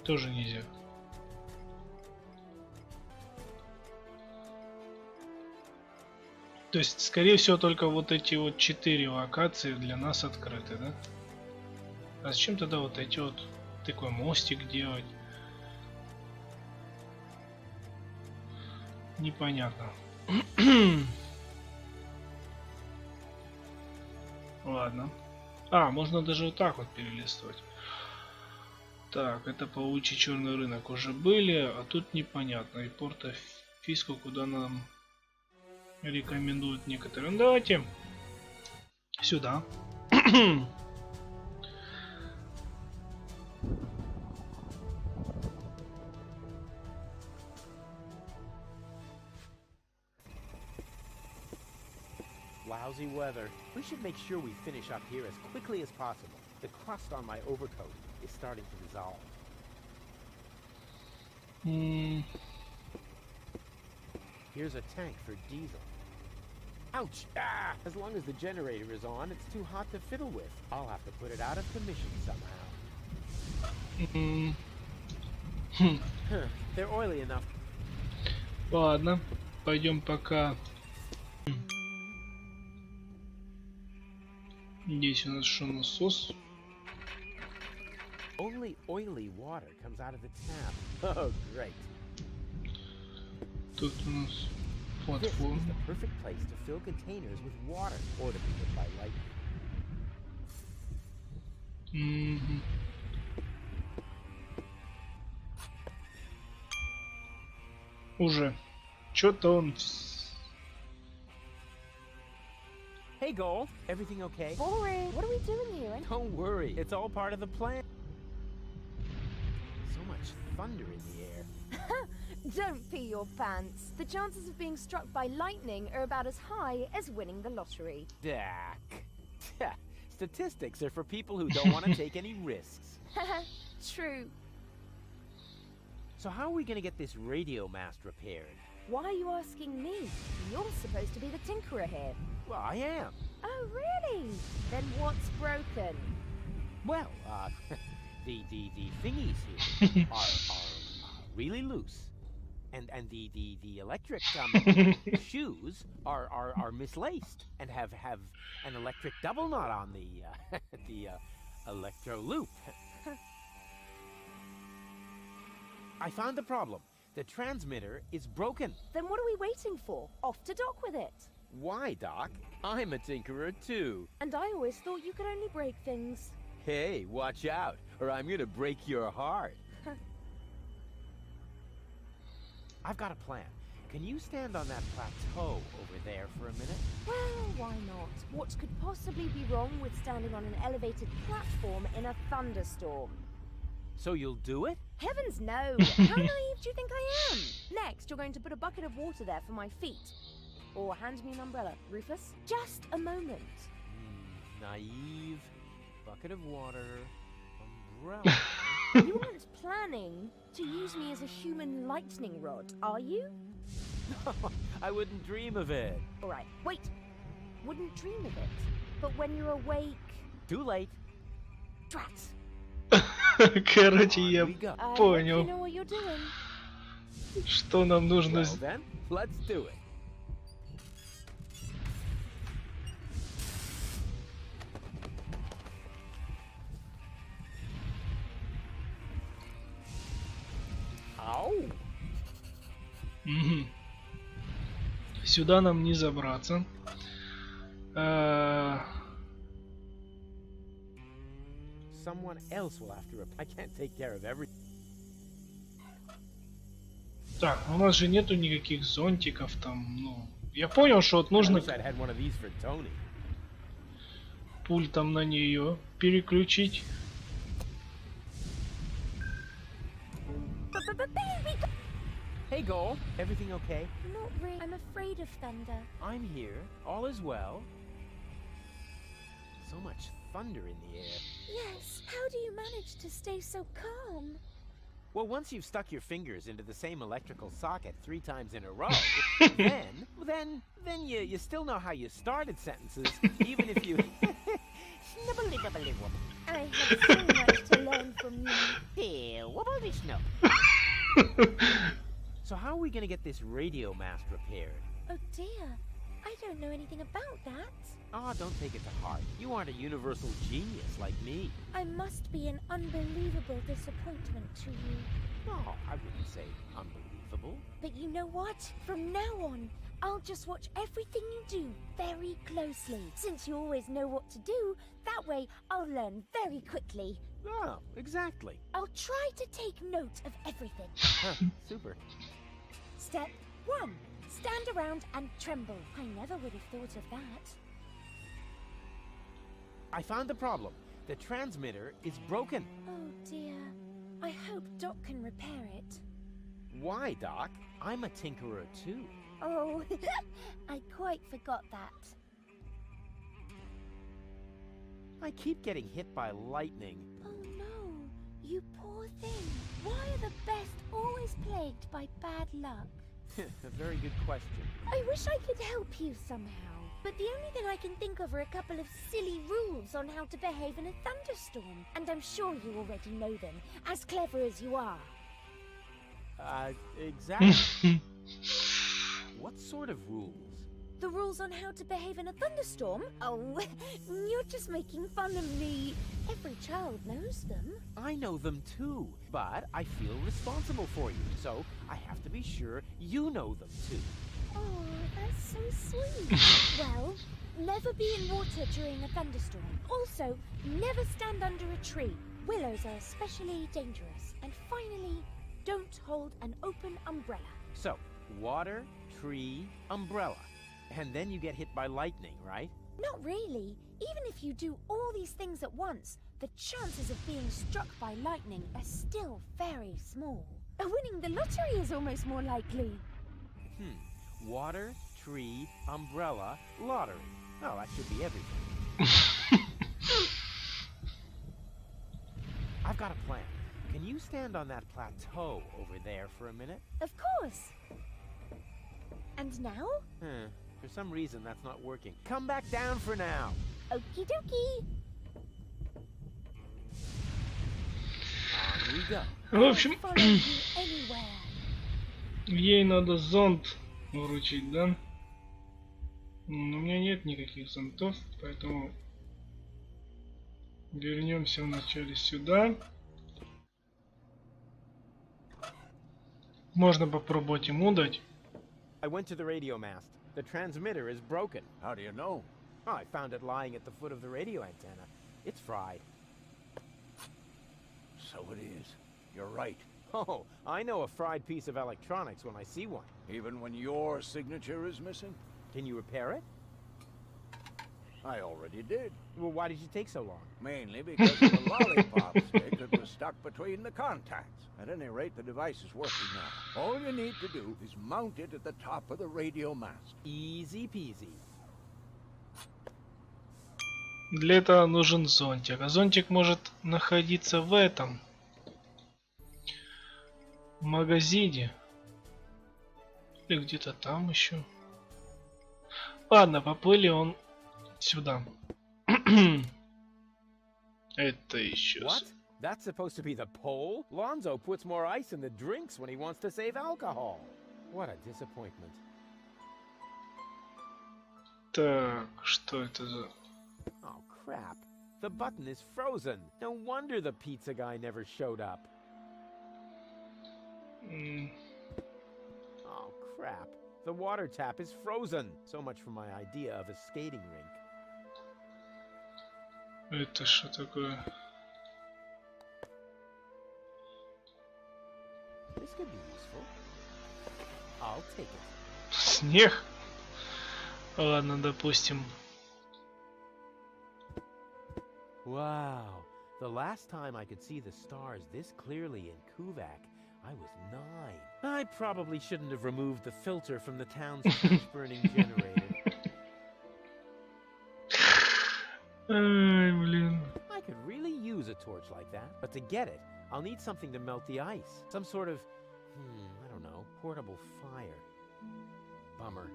Тоже нельзя. То есть, скорее всего, только вот эти вот 4 локации для нас открыты, да? А зачем тогда вот эти вот такой мостик делать? Непонятно. Ладно. А, можно даже вот так вот перелистывать. Так, это получи Черный Рынок уже были, а тут непонятно. И порта Фиску, куда нам рекомендуют некоторые. Ну, давайте сюда. Lousy weather. We should make sure we finish up here as quickly as possible. The crust on my overcoat is starting to dissolve. Here's a tank for diesel. Ouch! Ah! As long as the generator is on, it's too hot to fiddle with. I'll have to put it out of commission somehow. They're oily enough. Ладно, пойдем пока. Здесь у нас что, насос? Only oily water comes out of the tap. Oh, great. Тут у нас This платформа. is the perfect place to fill containers with water or to be hit by lightning. Уже. Что-то он... Hey, Gold. Everything okay? Boring. What are we doing here? Don't worry. It's all part of the plan. So much thunder in the air. Don't pee your pants. The chances of being struck by lightning are about as high as winning the lottery. Dak. Statistics are for people who don't want to take any risks. True. So how are we going to get this radio mast repaired? Why are you asking me? You're supposed to be the tinkerer here. Well, I am. Oh, really? Then what's broken? Well, the thingies here are really loose. And the electric shoes are mislaced and have an electric double knot on the electro loop. I found the problem. The transmitter is broken. Then what are we waiting for? Off to dock with it. Why, Doc? I'm a tinkerer too. And I always thought you could only break things. Hey, watch out, or I'm gonna break your heart. I've got a plan. Can you stand on that plateau over there for a minute? Well, why not? What could possibly be wrong with standing on an elevated platform in a thunderstorm? So you'll do it? Heavens no! How naive do you think I am? Next, you're going to put a bucket of water there for my feet. Or hand me an umbrella, Rufus. Just a moment. Naive, bucket of water, umbrella. You aren't planning to use me as a human lightning rod, are you? I wouldn't dream of it. Alright, wait. Wouldn't dream of it. But when you're awake... Too late. Drat! Короче, я понял, You know what you're doing. что нам нужно Well then, let's do it. Ow. Сюда нам не забраться. Someone else will have to I can't take care of everything. Так, у нас же нету никаких зонтиков там, ну... Я понял, что вот нужно пультом на нее переключить. Hey, Goal. Everything okay? Not really. I'm afraid of thunder. I'm here. All is well. So much thunder in the air. Yes. How do you manage to stay so calm? Well, once you've stuck your fingers into the same electrical socket 3 times in a row, then you still know how you started sentences, even if you... I have so much to learn from you. Here, wobble snow. So how are we gonna get this radio mast repaired? Oh dear. I don't know anything about that. Ah, don't take it to heart. You aren't a universal genius like me. I must be an unbelievable disappointment to you. No, I wouldn't say unbelievable. But you know what? From now on, I'll just watch everything you do very closely. Since you always know what to do, that way I'll learn very quickly. Oh, exactly. I'll try to take note of everything. Super. Step 1. Stand around and tremble. I never would have thought of that. I found the problem. The transmitter is broken. Oh dear. I hope Doc can repair it. Why, Doc? I'm a tinkerer too. Oh, I quite forgot that. I keep getting hit by lightning. Oh no, you poor thing. Why are the best always plagued by bad luck? A very good question. I wish I could help you somehow. But the only thing I can think of are a couple of silly rules on how to behave in a thunderstorm. And I'm sure you already know them, as clever as you are. Exactly. What sort of rules? The rules on how to behave in a thunderstorm? Oh, you're just making fun of me. Every child knows them. I know them too, but I feel responsible for you, so I have to be sure you know them too. Oh, that's so sweet. Well, never be in water during a thunderstorm. Also, never stand under a tree. Willows are especially dangerous. And finally, don't hold an open umbrella. So, water, tree, umbrella. And then you get hit by lightning, right? Not really. Even if you do all these things at once, the chances of being struck by lightning are still very small. Winning the lottery is almost more likely. Water, tree, umbrella, lottery. Oh, that should be everything. I've got a plan. Can you stand on that plateau over there for a minute? Of course. And now? For some reason, that's not working. Come back down for now. Okie dokie. On we go. В общем, I'll follow you anywhere. ей надо зонт вручить, да? Но у меня нет никаких зонтов, поэтому вернемся вначале сюда. Можно попробовать ему дать. I went to the radio mast. The transmitter is broken. How do you know? Oh, I found it lying at the foot of the radio antenna. It's fried. So it is. You're right. Oh, I know a fried piece of electronics when I see one. Even when your signature is missing? Can you repair it? I already did. Well, why did you take so long? Mainly because of the lollipop stick that was stuck between the contacts. At any rate, the device is working now. All you need to do is mount it at the top of the radio mast. Easy peasy. Для этого нужен зонтик. А зонтик может находиться в этом магазине. Или где-то там еще. Ладно, поплыли он сюда. Это еще... What? That's supposed to be the pole? Lonzo puts more ice in the drinks when he wants to save alcohol. What a disappointment. Так, что это за... Oh, crap. The button is frozen. No wonder the pizza guy never showed up. Oh, crap. The water tap is frozen. So much for my idea of a skating rink. Это что такое? This could be useful. I'll take it. Снег? Ладно, допустим. Wow. The last time I could see the stars this clearly in Kuvak, I was 9. I probably shouldn't have removed the filter from the town's trash-burning generator. Ай, блин. I could really use a torch like that, but to get it, I'll need something to melt the ice. Some sort of, I don't know, portable fire. Bummer.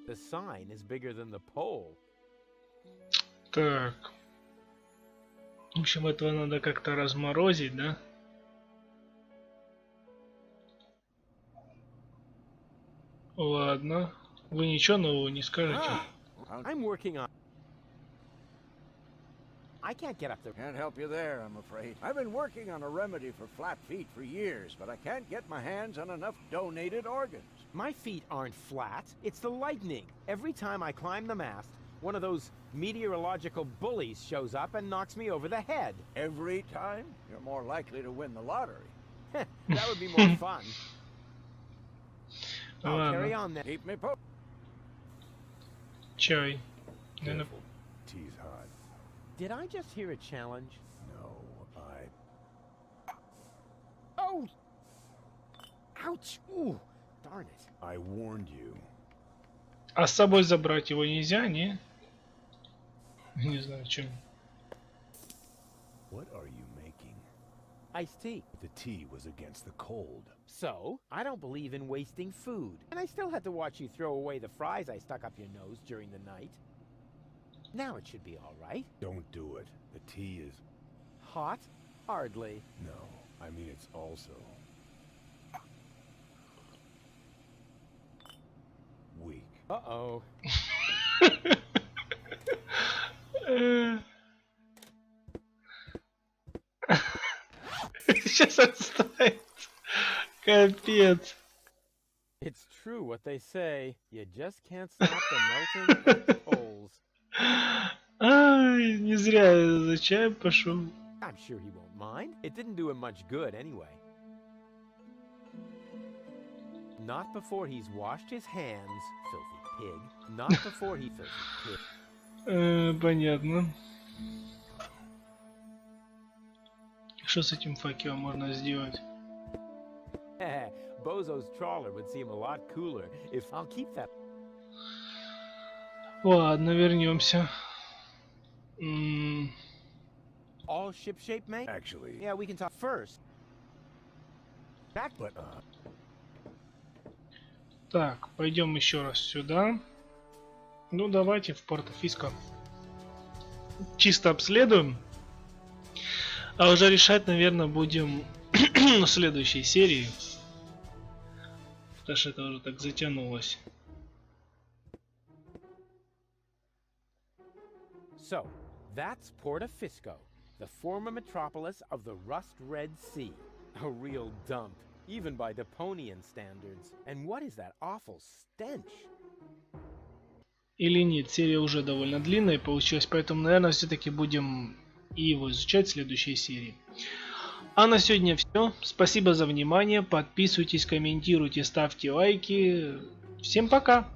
The sign is bigger than the pole. Так. В общем, этого надо как-то разморозить, да? Ладно. Вы ничего нового не скажете? I'm working on... I can't get up there. Can't help you there, I'm afraid. I've been working on a remedy for flat feet for years, but I can't get my hands on enough donated organs. My feet aren't flat. It's the lightning. Every time I climb the mast, one of those meteorological bullies shows up and knocks me over the head. Every time? You're more likely to win the lottery. That would be more fun. I'll carry Ладно. on then. Keep me posted. Чай. Наверно, Careful. Tea's hot. Did I just hear a challenge? No, Oh! Ouch! Ooh, darn it. I warned you. А с собой забрать его нельзя, не? Не знаю, чем. What are you making? Iced tea. The tea was against the cold. So, I don't believe in wasting food. And I still had to watch you throw away the fries I stuck up your nose during the night. Now it should be all right. Don't do it. The tea is... Hot? Hardly. No, I mean it's also... weak. Uh-oh. Сейчас отставит. Капец. It's true what they say. You just can't stop the melting of the poles. Ай, не зря я за чаем пошел. I'm sure he won't mind. It didn't do him much good anyway. Not before he's washed his hands, filthy pig. Not before he filthy pig. Понятно. Что с этим факелом можно сделать? Bozo's trawler would seem a lot cooler if I'll keep that. Ладно, вернемся. All shipshape, mate? Actually... Yeah, we can talk first. Back, But, Так, пойдем еще раз сюда. Ну, давайте в Порто-Фиско. Чисто обследуем. А уже решать, наверное, будем в следующей серии. Потому что это уже так затянулось. So, that's Porto-Fisco, the former metropolis of the rust-red sea. A real dump, even by Deponian standards. And what is that awful stench? Или нет, серия уже довольно длинная получилась, поэтому, наверное, все-таки будем и его изучать в следующей серии. А на сегодня все. Спасибо за внимание. Подписывайтесь, комментируйте, ставьте лайки. Всем пока!